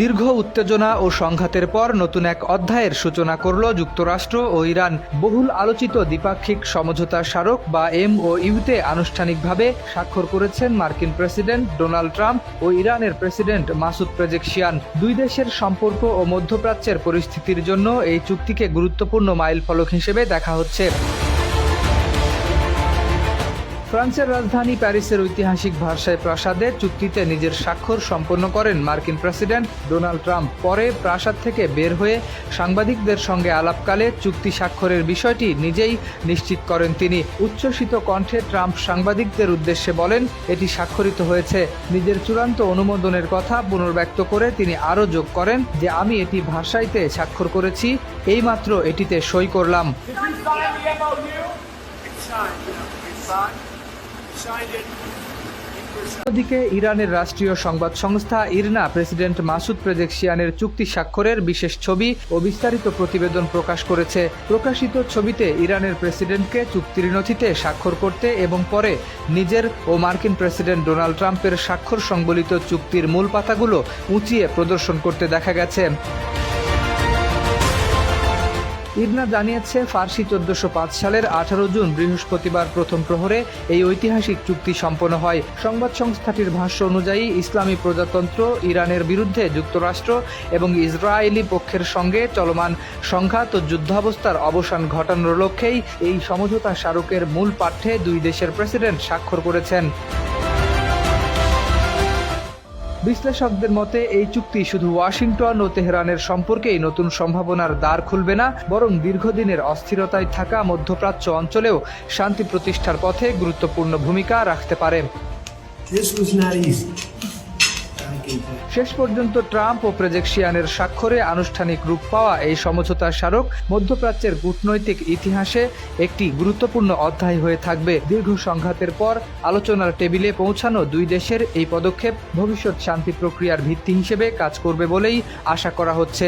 দীর্ঘ উত্তেজনা ও সংঘাতের পর নতুন এক অধ্যায়ের সূচনা করল যুক্তরাষ্ট্র ও ইরান। বহুল আলোচিত দ্বিপাক্ষিক সমঝোতা স্মারক বা MOUতে আনুষ্ঠানিকভাবে স্বাক্ষর করেছেন মার্কিন প্রেসিডেন্ট ডোনাল্ড ট্রাম্প ও ইরানের প্রেসিডেন্ট মাসুদ পেজেশকিয়ান। দুই দেশের সম্পর্ক ও মধ্যপ্রাচ্যের পরিস্থিতির জন্য এই চুক্তিকে গুরুত্বপূর্ণ মাইলফলক হিসেবে দেখা হচ্ছে। ফ্রান্সের রাজধানী প্যারিসের ঐতিহাসিক ভার্সাই প্রাসাদে চুক্তিতে নিজের স্বাক্ষর সম্পন্ন করেন মার্কিন প্রেসিডেন্ট ডোনাল্ড ট্রাম্প। পরে প্রাসাদ থেকে বের হয়ে সাংবাদিকদের সঙ্গে আলাপকালে চুক্তি স্বাক্ষরের বিষয়টি নিজেই নিশ্চিত করেন তিনি। উচ্ছ্বসিত কণ্ঠে ট্রাম্প সাংবাদিকদের উদ্দেশ্যে বলেন, এটি স্বাক্ষরিত হয়েছে। নিজের চূড়ান্ত অনুমোদনের কথা পুনর্ব্যক্ত করে তিনি আরও যোগ করেন যে আমি এটি ভার্সাইতে স্বাক্ষর করেছি, এইমাত্র এটিতে সই করলাম। অন্যদিকে ইরানের রাষ্ট্রীয় সংবাদ সংস্থা ইরনা প্রেসিডেন্ট মাসুদ পেজেশকিয়ানের চুক্তি স্বাক্ষরের বিশেষ ছবি ও বিস্তারিত প্রতিবেদন প্রকাশ করেছে। প্রকাশিত ছবিতে ইরানের প্রেসিডেন্টকে চুক্তির নথিতে স্বাক্ষর করতে এবং পরে নিজের ও মার্কিন প্রেসিডেন্ট ডোনাল্ড ট্রাম্পের স্বাক্ষর সংবলিত চুক্তির মূল পাতাগুলো উঁচিয়ে প্রদর্শন করতে দেখা গেছে। ইরনা জানিয়েছে, ফার্সি 1405 সালের 18 জুন বৃহস্পতিবার প্রথম প্রহরে এই ঐতিহাসিক চুক্তি সম্পন্ন হয়। সংবাদ সংস্থাটির ভাষ্য অনুযায়ী ইসলামী প্রজাতন্ত্র ইরানের বিরুদ্ধে যুক্তরাষ্ট্র এবং ইসরায়েলি পক্ষের সঙ্গে চলমান সংঘাত ও যুদ্ধাবস্থার অবসান ঘটানোর লক্ষ্যেই এই সমঝোতা স্মারকের মূল পাঠ্যে দুই দেশের প্রেসিডেন্ট স্বাক্ষর করেছেন। বিশ্লেষকদের মতে এই চুক্তি শুধু ওয়াশিংটন ও তেহরানের সম্পর্কেই নতুন সম্ভাবনার দ্বার খুলবে না, বরং দীর্ঘদিনের অস্থিরতায় থাকা মধ্যপ্রাচ্য অঞ্চলেও শান্তি প্রতিষ্ঠার পথে গুরুত্বপূর্ণ ভূমিকা রাখতে পারে। শেষ পর্যন্ত ট্রাম্প ও পেজেশকিয়ানের স্বাক্ষরে আনুষ্ঠানিক রূপ পাওয়া এই সমঝোতা স্মারক মধ্যপ্রাচ্যের কূটনৈতিক ইতিহাসে একটি গুরুত্বপূর্ণ অধ্যায় হয়ে থাকবে। দীর্ঘ সংঘাতের পর আলোচনার টেবিলে পৌঁছানো দুই দেশের এই পদক্ষেপ ভবিষ্যৎ শান্তি প্রক্রিয়ার ভিত্তি হিসেবে কাজ করবে বলেই আশা করা হচ্ছে।